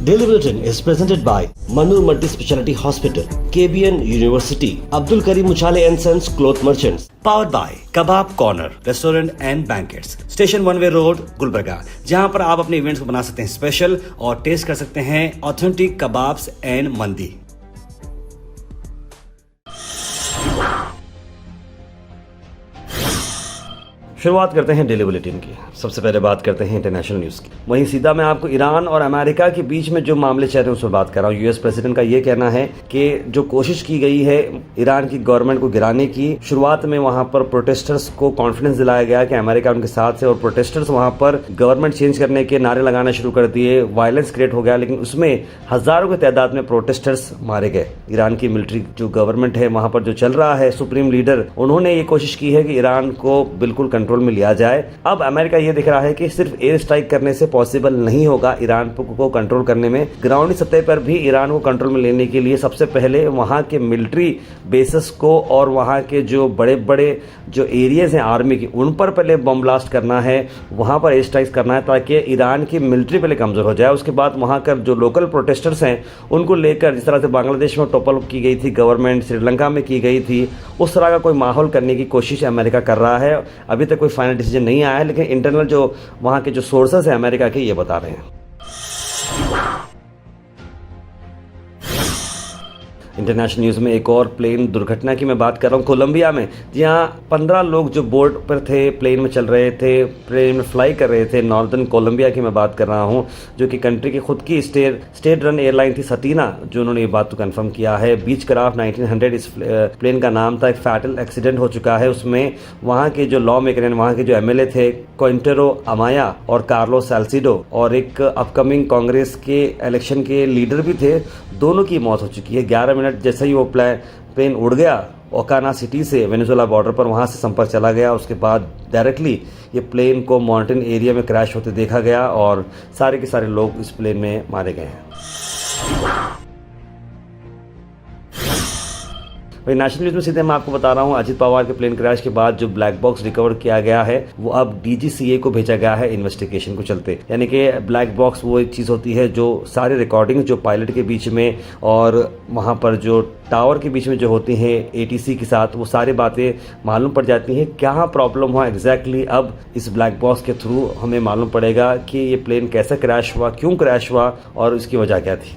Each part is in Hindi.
Daily Bulletin is presented by Manur Multi-Speciality Hospital, KBN University, Abdul Karim Uchale and Sons Cloth Merchants. Powered by Kebab Corner Restaurant and Banquets, Station One Way Road, Gulbarga, जहां पर आप अपने इवेंट्स को बना सकते हैं स्पेशल और टेस्ट कर सकते हैं ऑथेंटिक कबाब्स एंड मंदी। शुरुआत करते हैं डेली बुलेटिन की। सबसे पहले बात करते हैं इंटरनेशनल न्यूज़ की। वहीं सीधा मैं आपको ईरान और अमेरिका के बीच में जो मामले चल रहे हैं उस पर बात कर रहा हूँ। यूएस प्रेसिडेंट का ये कहना है कि जो कोशिश की गई है ईरान की गवर्नमेंट को गिराने की, शुरुआत में वहां पर प्रोटेस्टर्स को कॉन्फिडेंस दिलाया गया कि अमेरिका उनके साथ है और प्रोटेस्टर्स वहां पर गवर्नमेंट चेंज करने के नारे लगाना शुरू कर दिए, वायलेंस क्रिएट हो गया, लेकिन उसमें हजारों की तादाद में प्रोटेस्टर्स मारे गए। ईरान की मिलिट्री जो गवर्नमेंट है वहां पर जो चल रहा है, सुप्रीम लीडर, उन्होंने ये कोशिश की है कि ईरान को बिल्कुल कंट्रोल में लिया जाए। अब अमेरिका ये दिख रहा है कि सिर्फ एयर स्ट्राइक करने से पॉसिबल नहीं होगा ईरान को कंट्रोल करने में। ग्राउंड सतह पर भी ईरान को कंट्रोल में लेने के लिए सबसे पहले वहां के मिलिट्री बेसिस को और वहां के जो बड़े बड़े जो एरियाज हैं आर्मी की, उन पर पहले बम ब्लास्ट करना है, वहां पर एयर स्ट्राइक करना है ताकि ईरान की मिलिट्री पहले कमजोर हो जाए। उसके बाद वहां कर जो लोकल प्रोटेस्टर्स हैं उनको लेकर, जिस तरह से बांग्लादेश में टॉपल की गई थी गवर्नमेंट, श्रीलंका में की गई थी, उस तरह का कोई माहौल करने की कोशिश अमेरिका कर रहा है। अभी तक कोई फाइनल डिसीजन नहीं आया है, लेकिन इंटरनल जो वहां के जो सोर्सेस हैं अमेरिका के, ये बता रहे हैं। इंटरनेशनल न्यूज़ में एक और प्लेन दुर्घटना की मैं बात कर रहा हूँ। कोलंबिया में, जहाँ 15 लोग जो बोर्ड पर थे, प्लेन में चल रहे थे, प्लेन में फ्लाई कर रहे थे, नॉर्दर्न कोलंबिया की मैं बात कर रहा हूँ, जो कि कंट्री की खुद की स्टेट रन एयरलाइन थी सतीना, जो उन्होंने ये बात तो कंफर्म किया है। बीच क्राफ्ट 1900 इस प्लेन का नाम था। एक फैटल एक्सीडेंट हो चुका है उसमें। वहाँ के जो लॉ मेकर हैं, वहाँ के जो एमएलए थे, क्विंटेरो अमाया और कार्लोस सैल्सिडो, और एक अपकमिंग कांग्रेस के इलेक्शन के लीडर भी थे, दोनों की मौत हो चुकी है। 11 मिनट जैसे ही वो प्लेन उड़ गया ओकाना सिटी से वेनेजुएला बॉर्डर पर, वहां से संपर्क चला गया। उसके बाद डायरेक्टली ये प्लेन को माउंटेन एरिया में क्रैश होते देखा गया और सारे के सारे लोग इस प्लेन में मारे गए हैं। वही नेशनल न्यूज़ में सीधे मैं आपको बता रहा हूँ, अजित पवार के प्लेन क्रैश के बाद जो ब्लैक बॉक्स रिकवर किया गया है वो अब डीजीसीए को भेजा गया है इन्वेस्टिगेशन को चलते। यानी कि ब्लैक बॉक्स वो एक चीज़ होती है जो सारे रिकॉर्डिंग जो पायलट के बीच में और वहाँ पर जो टावर के बीच में जो होती हैं एटीसी के साथ, वो सारी बातें मालूम पड़ जाती हैं। क्या प्रॉब्लम हुआ एग्जैक्टली, अब इस ब्लैक बॉक्स के थ्रू हमें मालूम पड़ेगा कि ये प्लेन कैसे क्रैश हुआ, क्यों क्रैश हुआ और इसकी वजह क्या थी।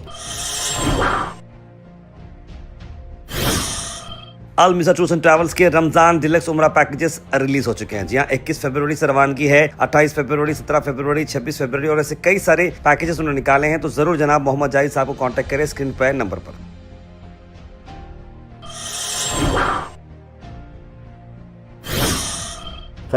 अल मिज़ा टूर्स एंड ट्रैवल्स के रमजान डिलक्स उमरा पैकेजेस रिलीज हो चुके हैं। जी हाँ, 21 फरवरी से रवानगी है, 28 फरवरी, 17 फरवरी, 26 फरवरी और ऐसे कई सारे पैकेजेस उन्होंने निकाले हैं। तो जरूर जनाब मोहम्मद जाहिद साहब को कांटेक्ट करें स्क्रीन पर नंबर पर।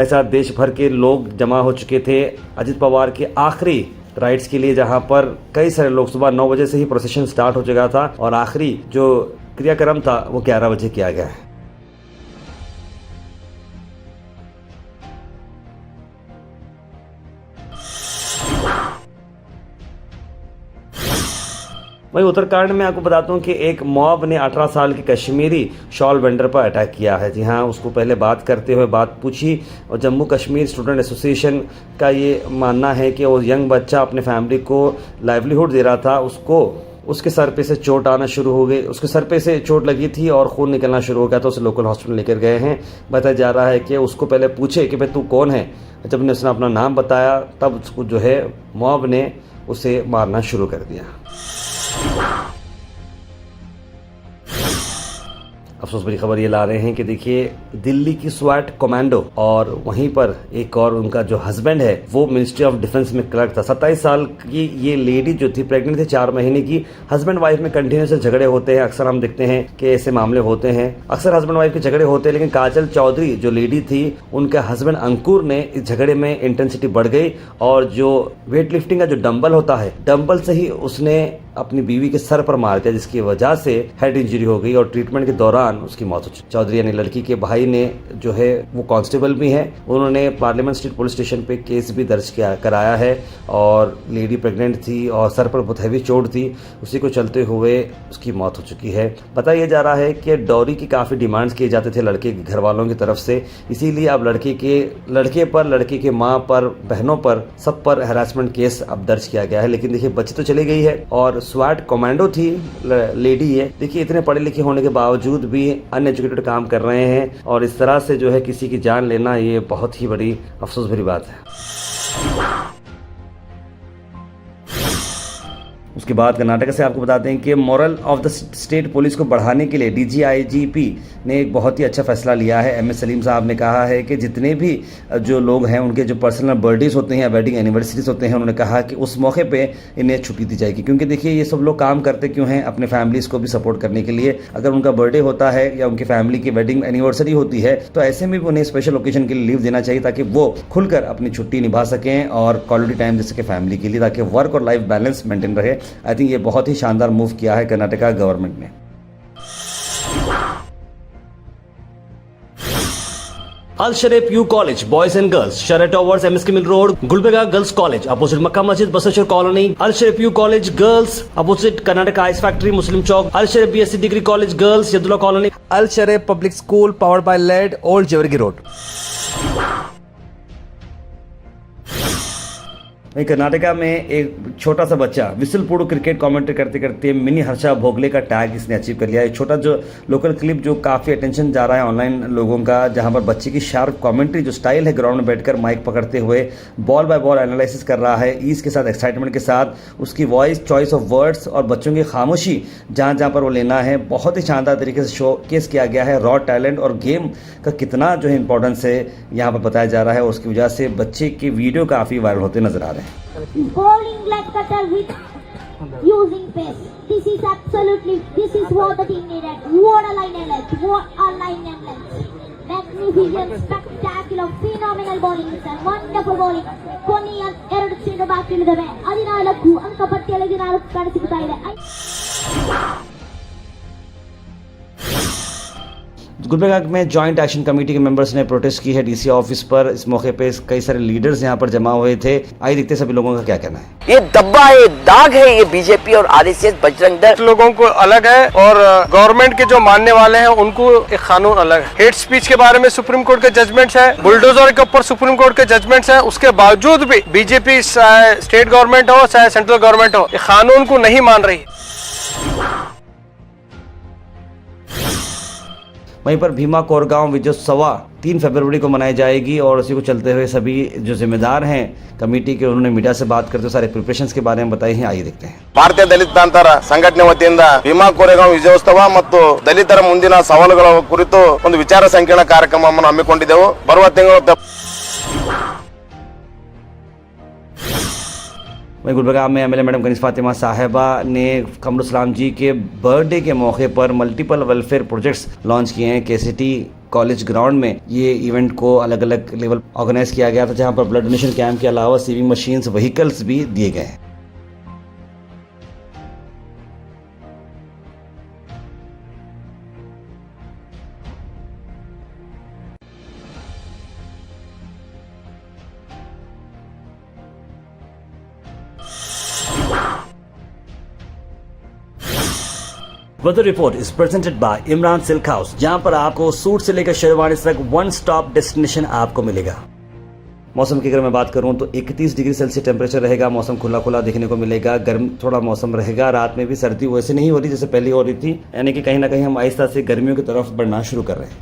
साथ देश भर के लोग जमा हो चुके थे अजित पवार के आखिरी राइड्स के लिए, जहां पर कई सारे लोग, सुबह 9 बजे से ही प्रोसेशन स्टार्ट हो चुका था और आखिरी जो क्रियाक्रम था वो 11 बजे किया गया है। वहीं उत्तराखंड में आपको बताता हूँ कि एक मॉब ने 18 साल के कश्मीरी शॉल वेंडर पर अटैक किया है। जी हाँ, उसको पहले बात करते हुए बात पूछी और जम्मू कश्मीर स्टूडेंट एसोसिएशन का ये मानना है कि वो यंग बच्चा अपने फैमिली को लाइवलीहुड दे रहा था, उसके सर पे से चोट आना शुरू हो गई, उसके सर पे से चोट लगी थी और खून निकलना शुरू हो गया, तो उसे लोकल हॉस्पिटल लेकर गए हैं। बताया जा रहा है कि उसको पहले पूछे कि भाई तू कौन है, जब उसने अपना नाम बताया तब उसको जो है मॉब ने उसे मारना शुरू कर दिया। अफसोस भरी खबर ये ला रहे हैं कि देखिए, दिल्ली की स्वैट कमांडो और वहीं पर एक और उनका जो हस्बैंड है वो मिनिस्ट्री ऑफ डिफेंस में क्लर्क था। 27 साल की ये लेडी जो थी, प्रेग्नेंट थी 4 महीने की। हस्बैंड वाइफ में कंटिन्यूस झगड़े होते हैं, अक्सर हम देखते हैं कि ऐसे मामले होते हैं, अक्सर हस्बैंड वाइफ के झगड़े होते हैं। लेकिन काजल चौधरी जो लेडी थी, उनके हस्बैंड अंकुर ने इस झगड़े में इंटेंसिटी बढ़ गई और जो वेट लिफ्टिंग का जो डंबल होता है, डंबल से ही उसने अपनी बीवी के सर पर मार दिया, जिसकी वजह से हेड इंजरी हो गई और ट्रीटमेंट के दौरान उसकी मौत हो चुकी। चौधरी यानी लड़की के भाई ने जो है वो कांस्टेबल भी हैं, उन्होंने पार्लियामेंट स्ट्रीट पुलिस स्टेशन पे केस भी दर्ज कराया है और लेडी प्रेग्नेंट थी और सर पर बहुत हैवी चोट थी, उसी को चलते हुए उसकी मौत हो चुकी है। बताया जा रहा है कि डॉरी की काफ़ी डिमांड्स किए जाते थे लड़के के घर वालों की तरफ से, इसीलिए अब लड़के पर, लड़की के माँ पर, बहनों पर, सब पर हैरेसमेंट केस अब दर्ज किया गया है। लेकिन देखिए बच्ची तो चली गई है और स्वैट कमांडो थी लेडी है। देखिए इतने पढ़े लिखे होने के बावजूद भी अनएजुकेटेड काम कर रहे हैं और इस तरह से जो है किसी की जान लेना ये बहुत ही बड़ी अफसोस भरी बात है। उसके बाद कर्नाटक से आपको बताते हैं कि moral of the state police को बढ़ाने के लिए डीजीआईजीपी ने एक बहुत ही अच्छा फैसला लिया है। एमएस सलीम साहब ने कहा है कि जितने भी जो लोग हैं उनके जो पर्सनल बर्थडेज होते हैं, वेडिंग एनिवर्सरीज होते हैं, उन्होंने कहा कि उस मौके पे इन्हें छुट्टी दी जाएगी, क्योंकि देखिए ये सब लोग काम करते क्यों हैं, अपने फैमिलीज को भी सपोर्ट करने के लिए। अगर उनका बर्थडे होता है या उनकी फैमिली की वेडिंग एनिवर्सरी होती है तो ऐसे में भी उन्हें स्पेशल ओकेजन के लिए लीव देना चाहिए, ताकि वो खुलकर अपनी छुट्टी निभा सकें और क्वालिटी टाइम दे सके फैमिली के लिए, ताकि वर्क और लाइफ बैलेंस मेंटेन रहे। आई थिंक ये बहुत ही शानदार मूव किया है कर्नाटका गवर्नमेंट ने। Al Sharif U college boys and girls, Sharat towers, MSK mill road, Gulbarga girls college opposite Makka Masjid, Basaveshwar colony. Al Sharif U college girls opposite Karnataka ice factory, Muslim Chowk. Al Sharif BSc degree college girls, Yadulla colony. Al Sharif public school powered by लेड, ओल्ड जेवरगी रोड। वहीं कर्नाटका में एक छोटा सा बच्चा विसल पूर्व क्रिकेट कमेंट्री करते करते मिनी हर्षा भोगले का टैग इसने अचीव कर लिया है। छोटा जो लोकल क्लिप जो काफ़ी अटेंशन जा रहा है ऑनलाइन लोगों का, जहां पर बच्चे की शार्प कमेंट्री जो स्टाइल है, ग्राउंड में बैठकर माइक पकड़ते हुए बॉल बाय बॉल एनालिसिस कर रहा है, ईज के साथ, एक्साइटमेंट के साथ। उसकी वॉइस, चॉइस ऑफ वर्ड्स और बच्चों की खामोशी जहाँ जहाँ पर वो लेना है, बहुत ही शानदार तरीके से शो केस किया गया है। रॉ टैलेंट और गेम का कितना जो है इंपॉर्टेंस है यहाँ पर बताया जा रहा है, उसकी वजह से बच्चे के वीडियो काफ़ी वायरल होते नजर आ रहे हैं। Bowling leg cutter with using pace. This is what the team needed. What a line and length. What a line and length. Magnificent, spectacular, phenomenal bowling. And wonderful bowling. ಕೊನೆಯ 2 ಚೆಂಡು ಬಾಕಿ ಉಳಿದವೆ. 14 ಅಂಕ ಪಟ್ಟಿಯಲ್ಲಿ 14 ಕಾಣಿಸುತ್ತಾ ಇದೆ. गुलबर्गा में जॉइंट एक्शन कमेटी के मेंबर्स ने प्रोटेस्ट की है डीसी ऑफिस पर। इस मौके पे कई सारे लीडर्स यहाँ पर जमा हुए थे। आइए देखते सभी लोगों का क्या कहना है। ये दब्बा है, दाग है, ये बीजेपी और आरएसएस बजरंग दल लोगों को अलग है और गवर्नमेंट के जो मानने वाले हैं उनको एक कानून अलग है। हेट स्पीच के बारे में सुप्रीम कोर्ट के जजमेंट्स है, बुलडोजर के ऊपर सुप्रीम कोर्ट के जजमेंट्स है, उसके बावजूद भी बीजेपी चाहे स्टेट गवर्नमेंट हो चाहे सेंट्रल गवर्नमेंट हो, ये कानून को नहीं मान रही। वहीं पर भीमा कोरगांव विजयोत्सव 3 फरवरी को मनाई जाएगी और उसी को चलते हुए सभी जो जिम्मेदार हैं कमेटी के, उन्होंने मीडिया से बात करते हुए सारे प्रिपरेशंस के बारे में बताए हैं। आइए देखते हैं। ಭಾರತೀಯ ದಲಿತ ಪ್ರಾಂತರ ಸಂಘಟನೆ ವತಿಯಿಂದ ಭೀಮಾ ಕೋರೆಗಾಂವ್ ವಿಜಯೋತ್ಸವ ಮತ್ತು ದಲಿತರ ಮುಂದಿನ ಸವಾಲುಗಳ ಕುರಿತು ಒಂದು ವಿಚಾರ ಸಂಕಿರಣ ಕಾರ್ಯಕ್ರಮವನ್ನು ಹಮ್ಮಿಕೊಂಡಿದ್ದೆವು। ಬರುವ ತಿಂಗಳು वहीं गुलबर्गा में एमएलए मैडम गनीस फातिमा साहिबा ने कमरुल जी के बर्थडे के मौके पर मल्टीपल वेलफेयर प्रोजेक्ट्स लॉन्च किए हैं। केसीटी कॉलेज ग्राउंड में ये इवेंट को अलग अलग लेवल ऑर्गेनाइज किया गया था, जहां पर ब्लड डोनेशन कैंप के अलावा सीविंग मशीन्स, व्हीकल्स भी दिए गए हैं। Weather report is presented by Imran silk house, जहां पर आपको सूट से लेकर शेरवानी तक वन स्टॉप डेस्टिनेशन आपको मिलेगा। मौसम की अगर मैं बात करूं तो 31 डिग्री सेल्सियस टेम्परेचर रहेगा। मौसम खुला खुला देखने को मिलेगा। गर्म थोड़ा मौसम रहेगा। रात में भी सर्दी वैसे नहीं हो रही जैसे पहले हो रही थी, यानी कि कहीं ना कहीं हम आहिस्ता से गर्मियों की तरफ बढ़ना शुरू कर रहे हैं।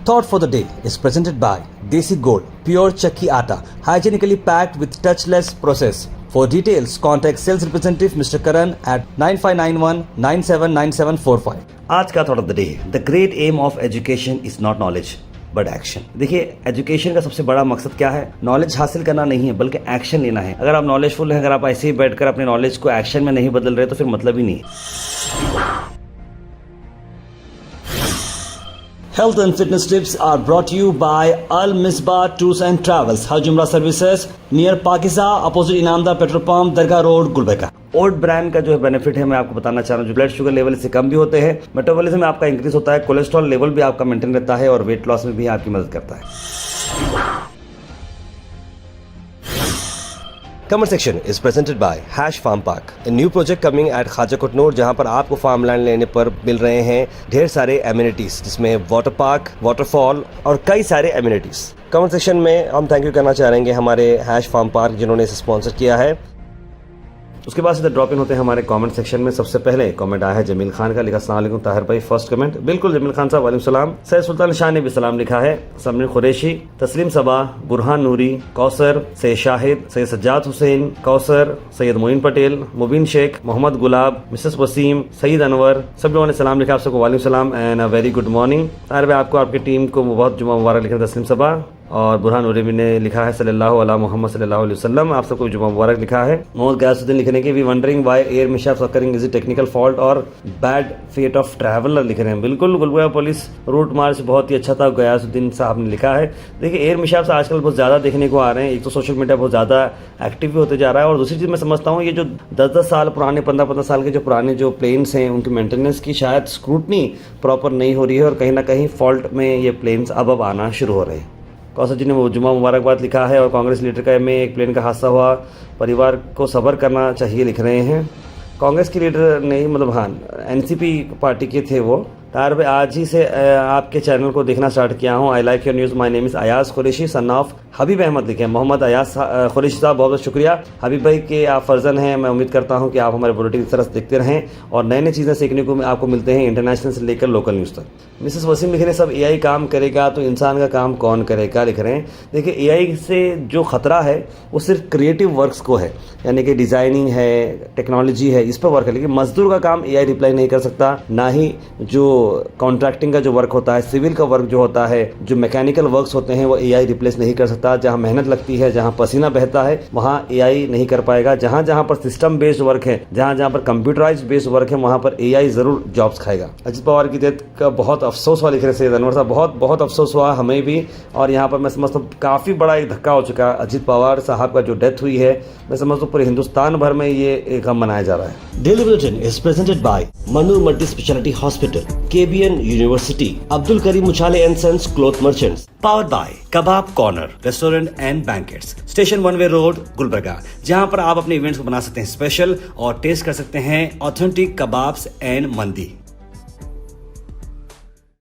Thought for the day is presented by Desi Gold, pure chakki atta, hygienically packed with touchless process. For details, contact sales representative Mr. Karan at 9591 979745. आज का thought of the day, the great aim of education is not knowledge but action. देखिए एजुकेशन का सबसे बड़ा मकसद क्या है? नॉलेज हासिल करना नहीं है बल्कि एक्शन लेना है। अगर आप नॉलेजफुल हैं, अगर आप ऐसे ही बैठकर अपने नॉलेज को एक्शन में नहीं बदल रहे तो फिर मतलब ही नहीं है। Health and fitness tips are brought to you by Al Misbah Tours and Travels, Hajj Umrah Services near Pakiza, opposite Inamda Petrol Pump, Dargah Road, Gulbarga। Oat brand का जो है बेनिफिट है मैं आपको बताना चाह रहा हूँ, जो ब्लड शुगर लेवल इससे कम भी होते हैं, मेटाबॉलिज्म में आपका इंक्रीज होता है, कोलेस्ट्रॉल लेवल भी आपका मेंटेन रहता है और वेट लॉस में भी आपकी मदद करता है। Comment section is presented by Hash Farm Park, a new project coming at Khaja Kotnoor, जहां पर आपको फार्म लैंड लेने पर मिल रहे हैं ढेर सारे एमिनिटीज, जिसमें वाटर पार्क, वाटरफॉल और कई सारे एमिनिटीज। कमेंट सेक्शन में हम थैंक यू करना चाहेंगे हमारे हैश फार्म पार्क जिन्होंने इसे स्पॉन्सर किया है। उसके बाद सीधे ड्रॉप इन होते हैं हमारे कमेंट सेक्शन में। सबसे पहले कमेंट आया है जमील खान का, लिखा अस्सलाम वालेकुम ताहिर भाई। फर्स्ट कमेंट बिल्कुल जमील खान साहब, वालेकुम सलाम। सैयद सुल्तान शाह ने भी सलाम लिखा है। समरीन कुरैशी, तस्लीम सबा, बुरहान नूरी, कौसर, सैयद शाहिद, सैयद सज्जाद हुसैन, कौसर, सैयद मोइन पटेल, मुबीन शेख, मोहम्मद गुलाब, मिसेस वसीम, सईद अनवर, सब लोगों ने सलाम लिखा। आप सबको वालेकुम सलाम and a very good morning. Tahir भाई आपको, आपकी टीम को बहुत जुमा मुबारक लिखा तस्लीम सबा। और बुरहान नूरी ने लिखा है सल्लल्लाहु अला मोहम्मद सल्लल्लाहु अलैहि वसल्लम, आप सबको जुमा मुबारक लिखा है। मोहम्मद गयासुद्दीन लिखने के we wondering why air mishaps occurring, is it technical fault और बैड फेट ऑफ ट्रैवलर, लिख रहे हैं। बिल्कुल, गुलबर्गा पुलिस रूट मार्च बहुत ही अच्छा था, गयासुद्दीन साहब ने लिखा है। देखिए एयर मिसहैप्स आजकल बहुत ज़्यादा देखने को आ रहे हैं। एक तो सोशल मीडिया बहुत ज़्यादा एक्टिव भी होते जा रहा है, और दूसरी चीज़ मैं समझता हूँ ये जो 10-10 साल पुराने, 15-15 साल के जो पुराने जो प्लेन्स हैं उनकी मेंटेनेंस की शायद स्क्रूटनी प्रॉपर नहीं हो रही है, और कहीं ना कहीं फॉल्ट में ये प्लेन्स अब आना शुरू हो रहे हैं। कौसर जी ने वो जुमा मुबारकबाद लिखा है। और कांग्रेस लीडर का में एक प्लेन का हादसा हुआ, परिवार को सब्र करना चाहिए, लिख रहे हैं। कांग्रेस के लीडर नहीं, मतलब हाँ एनसीपी पार्टी के थे वो। तार भाई आज ही से आपके चैनल को देखना स्टार्ट किया हूँ। I like your news, my name is Ayaz Qureshi son of Habib Ahmed, लिखे मोहम्मद अयाज कुरैशी साहब, बहुत बहुत शुक्रिया। हबीब भाई के आप फर्जन हैं, मैं उम्मीद करता हूँ कि आप हमारे बुलेटिन की तरफ देखते रहें और नए नई चीज़ें सीखने को आपको मिलते हैं, इंटरनेशनल से लेकर लोकल न्यूज़ तक। मिसेस वसीम लिख रहे हैं सब एआई काम करेगा तो इंसान का काम कौन करेगा, लिख रहे हैं। देखिए एआई से जो ख़तरा है वो सिर्फ क्रिएटिव वर्क्स को है, यानी कि डिज़ाइनिंग है, टेक्नोलॉजी है, इस पर वर्क है, लेकिन मजदूर का काम एआई रिप्लाई नहीं कर सकता, ना ही जो कॉन्ट्रैक्टिंग का जो वर्क होता है, सिविल का वर्क जो होता है, जो मैकेनिकल वर्क्स होते हैं वो एआई रिप्लेस नहीं कर सकता। जहाँ मेहनत लगती है, जहाँ पसीना बहता है, वहाँ एआई नहीं कर पाएगा। जहाँ जहाँ पर सिस्टम बेस्ड वर्क है, जहाँ जहाँ पर कंप्यूटराइज बेस्ड वर्क है, वहाँ पर एआई जरूर जॉब्स खाएगा। अजित पवार की डेथ का बहुत अफसोस हुआ, लिख रहे सैयद अनवर साहब, बहुत बहुत अफसोस हुआ हमें भी। और यहाँ पर मैं समझता हूँ काफ़ी बड़ा एक धक्का हो चुका है। अजित पवार साहब का जो डेथ हुई है, मैं समझता हूँ पूरे हिंदुस्तान भर में ये गम मनाया जा रहा है। Daily bulletin is presented by Manu multi speciality hospital, KBN university, Abdul Karim Muchhale and sons cloth merchants, powered by kebab corner restaurant and banquets, station 1 way road, Gulbarga, जहां पर आप अपने इवेंट्स को बना सकते हैं स्पेशल और टेस्ट कर सकते हैं ऑथेंटिक कबाब्स एंड मंदी।